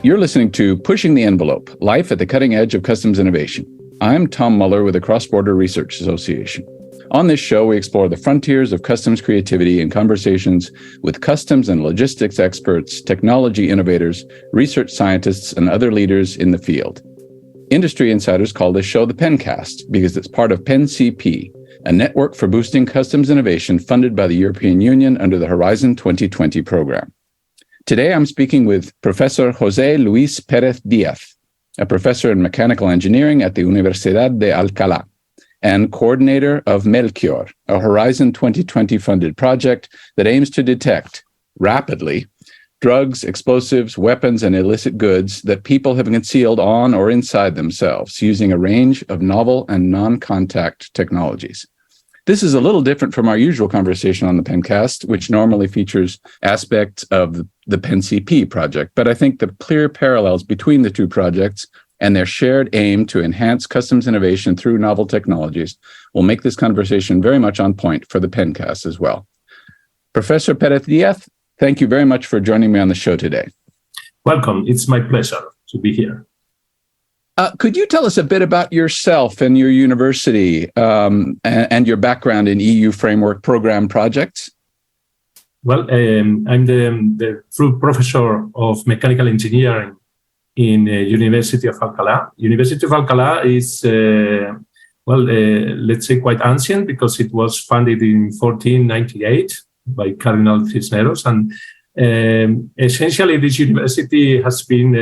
You're listening to Pushing the Envelope, Life at the Cutting Edge of Customs Innovation. I'm Tom Muller with the Cross-Border Research Association. On this show, we explore the frontiers of customs creativity in conversations with customs and logistics experts, technology innovators, research scientists, and other leaders in the field. Industry insiders call this show the Pencast because it's part of PenCP, a network for boosting customs innovation funded by the European Union under the Horizon 2020 program. Today, I'm speaking with Professor Jose Luis Perez Diaz, a professor in mechanical engineering at the Universidad de Alcalá and coordinator of MELCHIOR, a Horizon 2020 funded project that aims to detect rapidly drugs, explosives, weapons, and illicit goods that people have concealed on or inside themselves using a range of novel and non-contact technologies. This is a little different from our usual conversation on the Pencast, which normally features aspects of the PenCP project. But I think the clear parallels between the two projects and their shared aim to enhance customs innovation through novel technologies will make this conversation very much on point for the Pencast as well. Professor Perez Diaz, thank you very much for joining me on the show today. Welcome. It's my pleasure to be here. Could you tell us a bit about yourself and your university and your background in EU framework program projects? Well, I'm the full professor of mechanical engineering in University of Alcalá. University of Alcalá is, let's say quite ancient because it was founded in 1498 by Cardinal Cisneros. And essentially, this university has been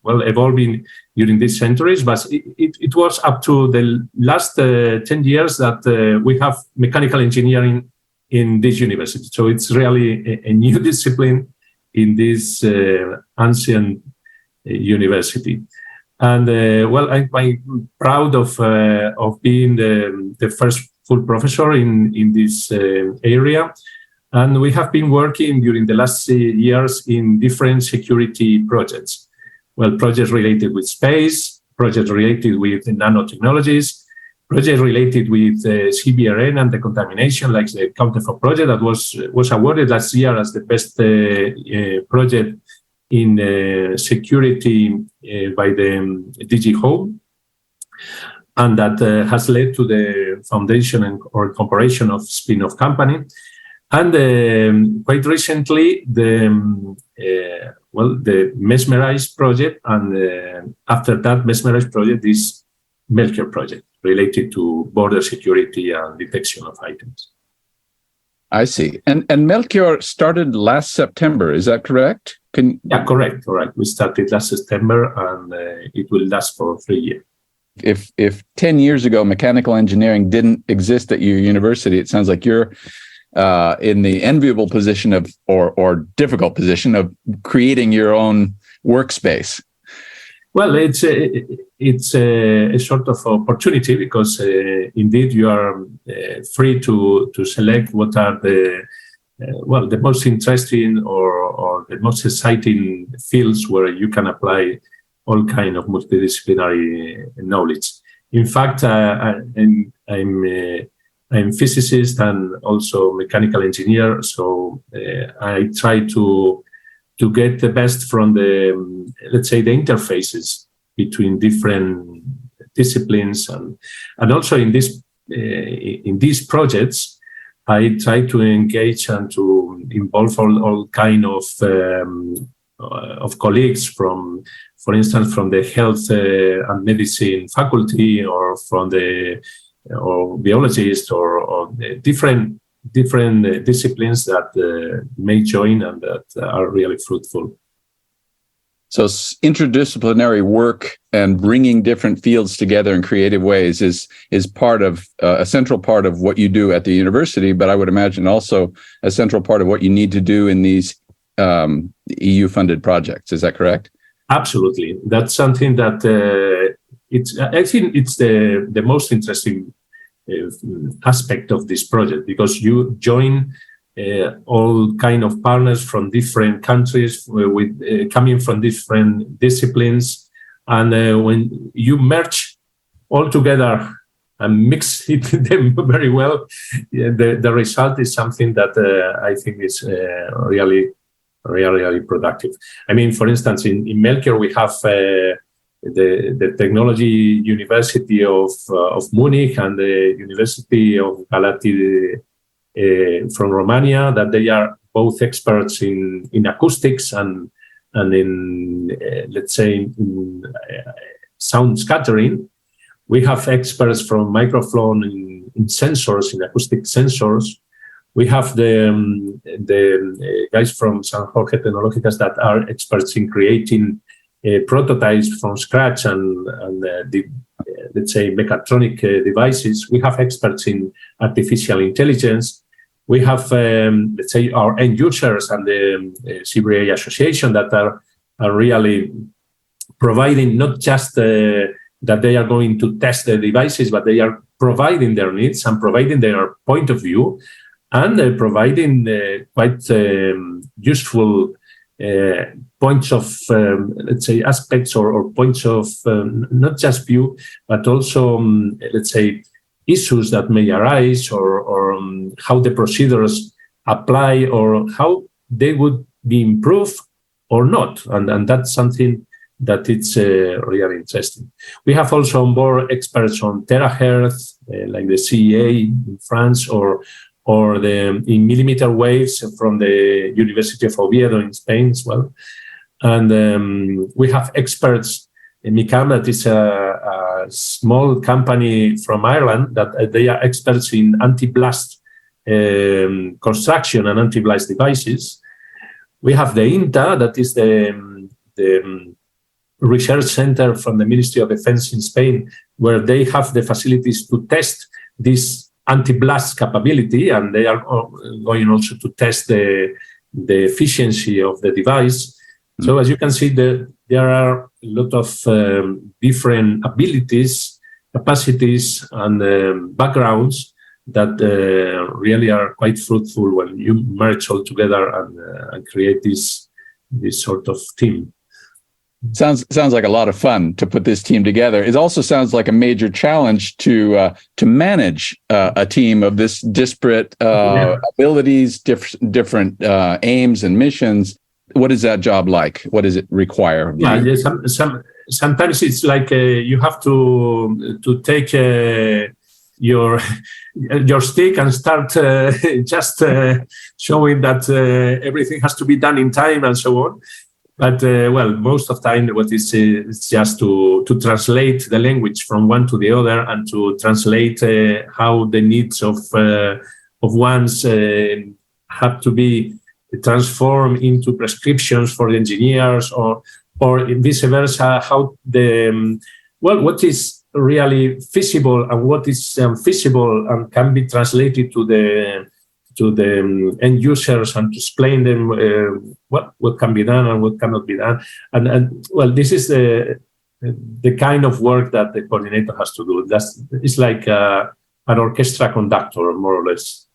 evolving during these centuries, but it was up to the last 10 years that we have mechanical engineering in this university. So it's really a new discipline in this ancient university. And I'm proud of being the first full professor in this area. And we have been working during the last years in different security projects. Well, projects related with space, projects related with nanotechnologies, projects related with CBRA and decontamination, like the Counterfeit project that was awarded last year as the best project in security by the DG Home. And that has led to the foundation or corporation of spin-off company. And quite recently, the Mesmerize project, and after that Mesmerize project is MELCHIOR project related to border security and detection of items. I see. And MELCHIOR started last September, is that correct? Yeah, correct. We started last September, and it will last for 3 years. If 10 years ago mechanical engineering didn't exist at your university, it sounds like you're in the enviable position of, or difficult position of creating your own workspace. Well, it's a sort of opportunity because indeed you are free to select what are the most interesting or the most exciting fields where you can apply all kind of multidisciplinary knowledge. In fact, I'm a physicist and also mechanical engineer, so I try to get the best from the, let's say, the interfaces between different disciplines, and also in these projects, I try to engage and to involve all kind of colleagues from, for instance, from the health and medicine faculty, or from the biologists, or different disciplines that may join and that are really fruitful. So interdisciplinary work and bringing different fields together in creative ways is part of a central part of what you do at the university, but I would imagine also a central part of what you need to do in these EU-funded projects. Is that correct? Absolutely. That's something that I think it's the most interesting aspect of this project, because you join all kind of partners from different countries with coming from different disciplines, and when you merge all together and mix them very well, the result is something that I think is really really productive. I mean, for instance, in MELCHIOR, we have the Technology University of Munich and the University of Alcalá from Romania, that they are both experts in acoustics and in, let's say, in sound scattering. We have experts from microphone in sensors, in acoustic sensors. We have the guys from San Jorge Tecnológicas that are experts in creating prototypes from scratch and let's say, mechatronic devices. We have experts in artificial intelligence. We have, let's say, our end users and the CBRA association that are really providing not just that they are going to test the devices, but they are providing their needs and providing their point of view, and providing quite useful points of, let's say, aspects or points of not just view, but also, let's say, issues that may arise, or how the procedures apply, or how they would be improved or not. And that's something that it's really interesting. We have also on board experts on terahertz, like the CEA in France, or in millimeter waves from the University of Oviedo in Spain as well. And we have experts in MICAM, that is a small company from Ireland, that they are experts in anti-blast construction and anti-blast devices. We have the INTA, that is the research center from the Ministry of Defense in Spain, where they have the facilities to test this anti-blast capability, and they are going also to test the efficiency of the device. So as you can see, there are a lot of different abilities, capacities, and backgrounds that really are quite fruitful when you merge all together and create this sort of team. Sounds like a lot of fun to put this team together. It also sounds like a major challenge to manage a team of this disparate abilities, different aims and missions. What is that job like? What does it require? Yeah, sometimes it's like you have to take your stick and start just showing that everything has to be done in time and so on. But most of the time, what is it's just to translate the language from one to the other, and to translate how the needs of ones have to be transformed into prescriptions for the engineers, or vice versa. How what is really feasible and what is unfeasible and can be translated to the end users, and to explain them what can be done and what cannot be done. And this is the kind of work that the coordinator has to do. It's like an orchestra conductor, more or less.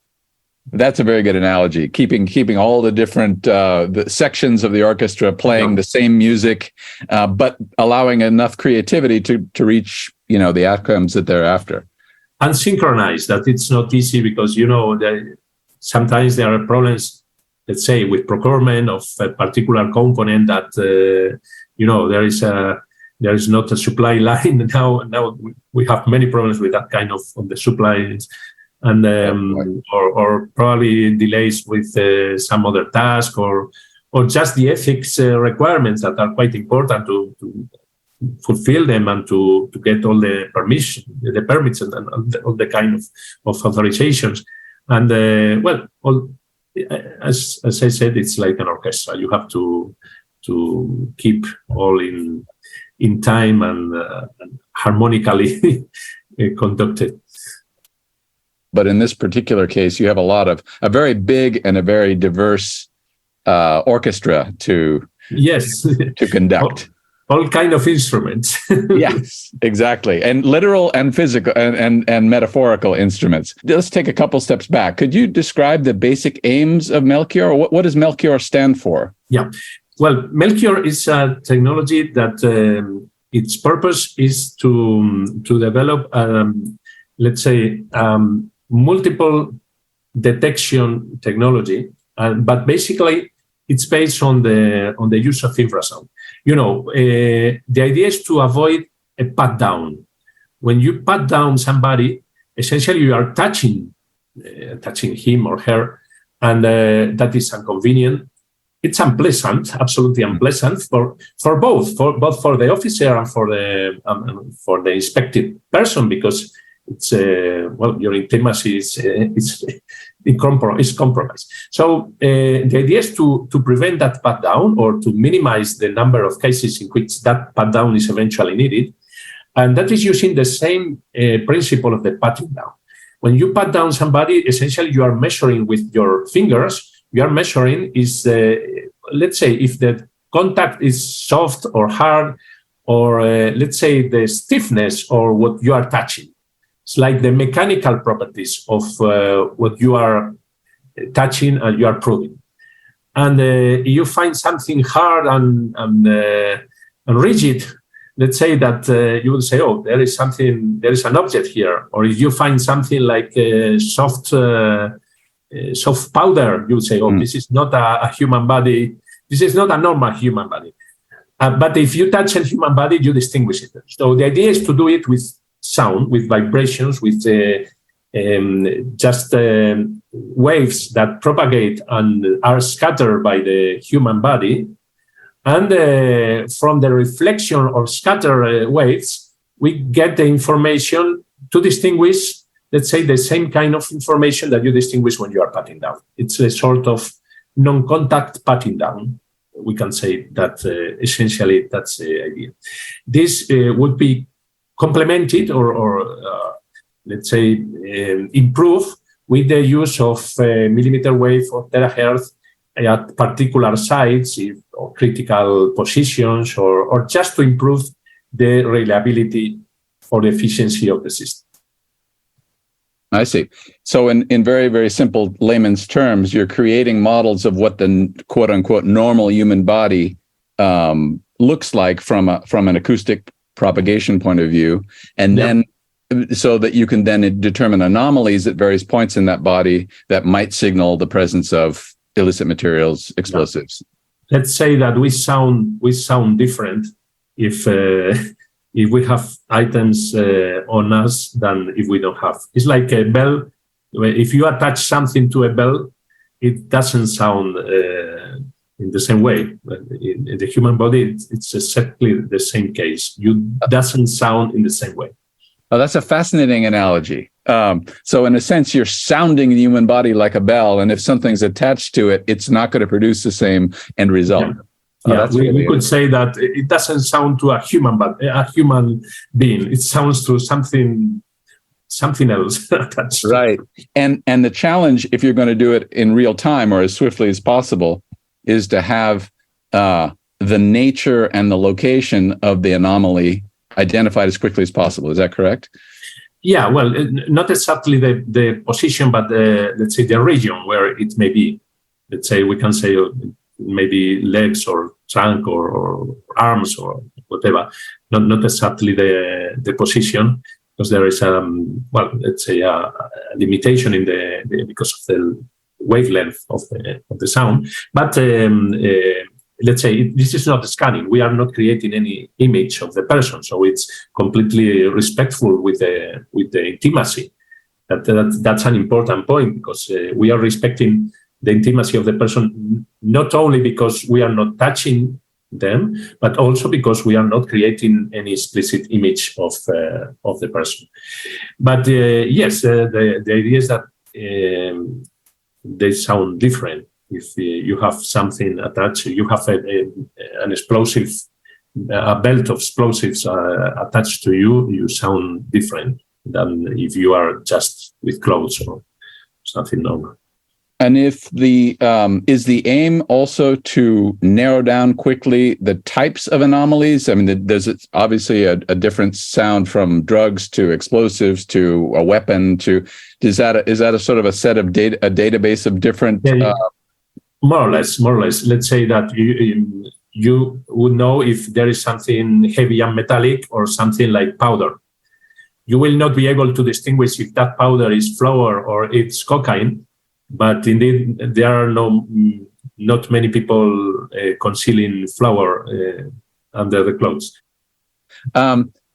That's a very good analogy. Keeping all the different the sections of the orchestra playing the same music, but allowing enough creativity to reach the outcomes that they're after. And synchronize that. It's not easy, because sometimes there are problems, let's say, with procurement of a particular component that there is not a supply line. Now we have many problems with that kind of the supplies, and or probably delays with some other task, or just the ethics requirements that are quite important to fulfill them, and to get all the permits and all the kind of authorizations. And as I said, it's like an orchestra. You have to keep all in time and harmonically conducted. But in this particular case, you have a very big and a very diverse orchestra to conduct. All kind of instruments. Yes, exactly. And literal and physical and metaphorical instruments. Let's take a couple steps back. Could you describe the basic aims of MELCHIOR? What does MELCHIOR stand for? Yeah. Well, MELCHIOR is a technology that its purpose is to develop, let's say, multiple detection technology. But basically, it's based on the use of infrasound. The idea is to avoid a pat down. When you pat down somebody, essentially you are touching him or her, and that is inconvenient. It's unpleasant, absolutely unpleasant for both for the officer and for the inspected person, because it's your intimacy is compromised. So the idea is to prevent that pat down, or to minimize the number of cases in which that pat down is eventually needed, and that is using the same principle of the patting down. When you pat down somebody, essentially you are measuring with your fingers. You are measuring is, let's say, if the contact is soft or hard, or let's say the stiffness or what you are touching. It's like the mechanical properties of what you are touching and you are probing. And you find something hard and rigid, let's say that you will say, oh, there is an object here. Or if you find something like soft powder, you would say, oh, this is not a human body. This is not a normal human body. But if you touch a human body, you distinguish it. So the idea is to do it with sound, with vibrations, with just waves that propagate and are scattered by the human body. And from the reflection or scatter waves, we get the information to distinguish, let's say, the same kind of information that you distinguish when you are patting down. It's a sort of non-contact patting down. We can say that essentially that's the idea. This would be complemented or let's say, improve with the use of millimeter wave or terahertz at particular sites or critical positions, or just to improve the reliability or the efficiency of the system. I see. So in very, very simple layman's terms, you're creating models of what the quote unquote normal human body looks like from an acoustic propagation point of view, and then so that you can then determine anomalies at various points in that body that might signal the presence of illicit materials, explosives. Let's say that we sound different if we have items on us than if we don't have. It's like a bell. If you attach something to a bell, it doesn't sound in the same way. In the human body, it's exactly the same case. You doesn't sound in the same way. Oh, that's a fascinating analogy. So in a sense, you're sounding the human body like a bell, and if something's attached to it, it's not going to produce the same end result. We could say that it doesn't sound to a human being. It sounds to something else. Right. And the challenge, if you're going to do it in real time or as swiftly as possible, is to have the nature and the location of the anomaly identified as quickly as possible. Is that correct? Yeah, well, not exactly the position, but let's say the region where it may be. Let's say we can say maybe legs or trunk or arms or whatever. Not exactly the position, because there is let's say a limitation in the because of the wavelength of the sound. But let's say this is not scanning. We are not creating any image of the person, so it's completely respectful with the intimacy. That's an important point, because we are respecting the intimacy of the person, not only because we are not touching them, but also because we are not creating any explicit image of the person. But yes, the idea is that they sound different. If you have something attached, you have an explosive, a belt of explosives attached to you, you sound different than if you are just with clothes or something normal. And if is the aim also to narrow down quickly the types of anomalies? I mean, there's obviously a different sound from drugs to explosives to a weapon to. Is that a sort of a set of data, a database of different? More or less. Let's say that you would know if there is something heavy and metallic or something like powder. You will not be able to distinguish if that powder is flour or it's cocaine. But indeed, there are no not many people concealing flour under the clothes.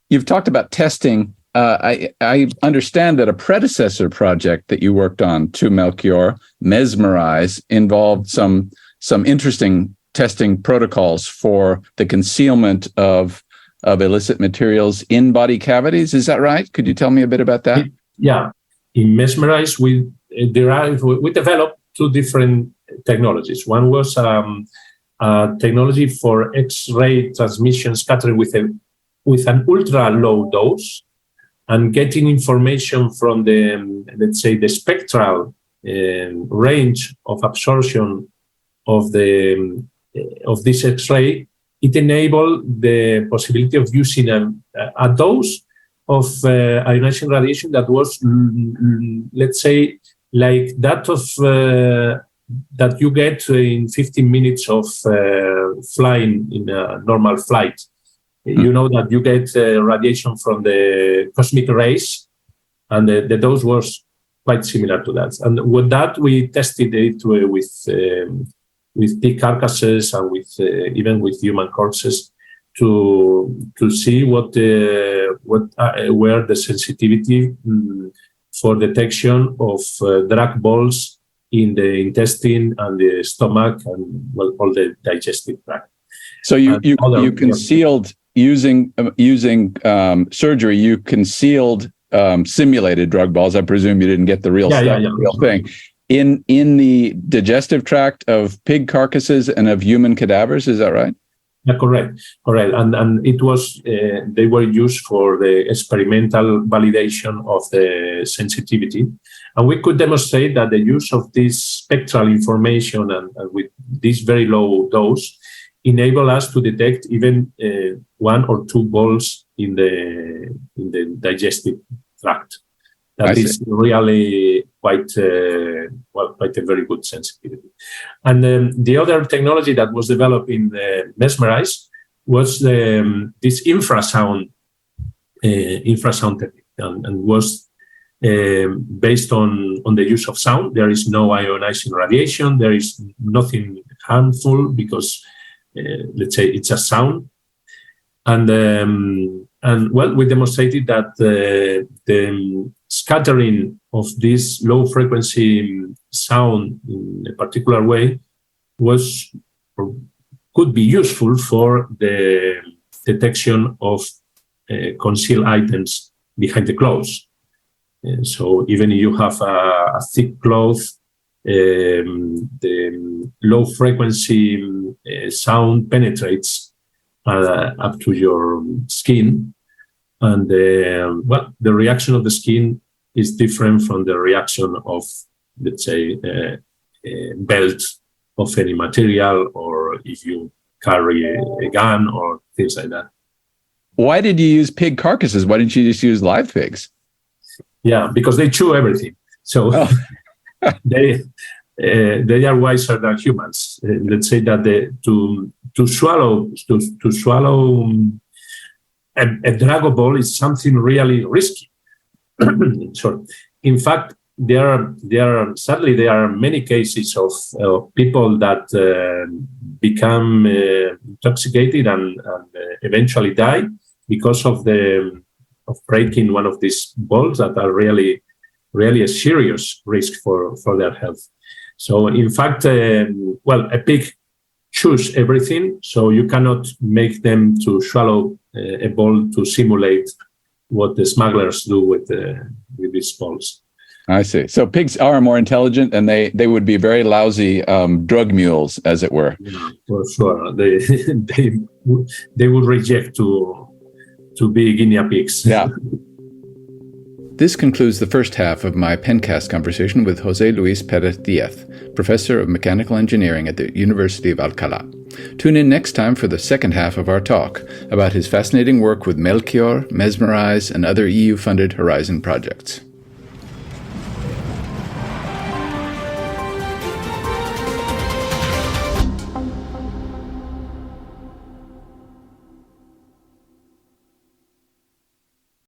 You've talked about testing. I understand that a predecessor project that you worked on to Melchior, Mesmerize, involved some interesting testing protocols for the concealment of illicit materials in body cavities. Is that right? Could you tell me a bit about that? Yeah. In Mesmerize, we developed two different technologies. One was a technology for X-ray transmission scattering with an ultra low dose, and getting information from the, let's say, the spectral range of absorption of this X-ray. It enabled the possibility of using a dose of ionizing radiation that was, let's say, like that of that you get in 15 minutes of flying in a normal flight. You know that you get radiation from the cosmic rays, and the dose was quite similar to that. And with that, we tested it with pig carcasses and with even with human corpses to see what were the sensitivity for detection of drug balls in the intestine and the stomach and all the digestive tract. So you concealed using surgery. You concealed simulated drug balls. I presume you didn't get the real stuff, the real thing. In the digestive tract of pig carcasses and of human cadavers. Is that right? Yeah, correct. And it was they were used for the experimental validation of the sensitivity, and we could demonstrate that the use of this spectral information and with this very low dose enable us to detect even one or two balls in the digestive tract. That is really quite a very good sensitivity. And the other technology that was developed in Mesmerize was this infrasound technique, and was based on the use of sound. There is no ionizing radiation. There is nothing harmful because, let's say, it's a sound. And we demonstrated that the scattering of this low frequency sound in a particular way could be useful for the detection of concealed items behind the clothes. So even if you have a thick cloth, the low frequency sound penetrates up to your skin, and the reaction of the skin is different from the reaction of, let's say, a belt of any material, or if you carry a gun or things like that. Why did you use pig carcasses? Why didn't you just use live pigs? Yeah, because they chew everything. So they are wiser than humans. Let's say that to swallow a drug ball is something really risky. So, in fact, there are many cases of people that become intoxicated and eventually die because of breaking one of these balls that are really a serious risk for their health. So, in fact, a pig chews everything, so you cannot make them to swallow a ball to simulate what the smugglers do with these balls. I see. So pigs are more intelligent, and they would be very lousy drug mules, as it were. Yeah, for sure. They would reject to be guinea pigs. Yeah. This concludes the first half of my Pencast conversation with Jose Luis Perez Diaz, Professor of Mechanical Engineering at the University of Alcalá. Tune in next time for the second half of our talk about his fascinating work with Melchior, Mesmerize, and other EU-funded Horizon projects.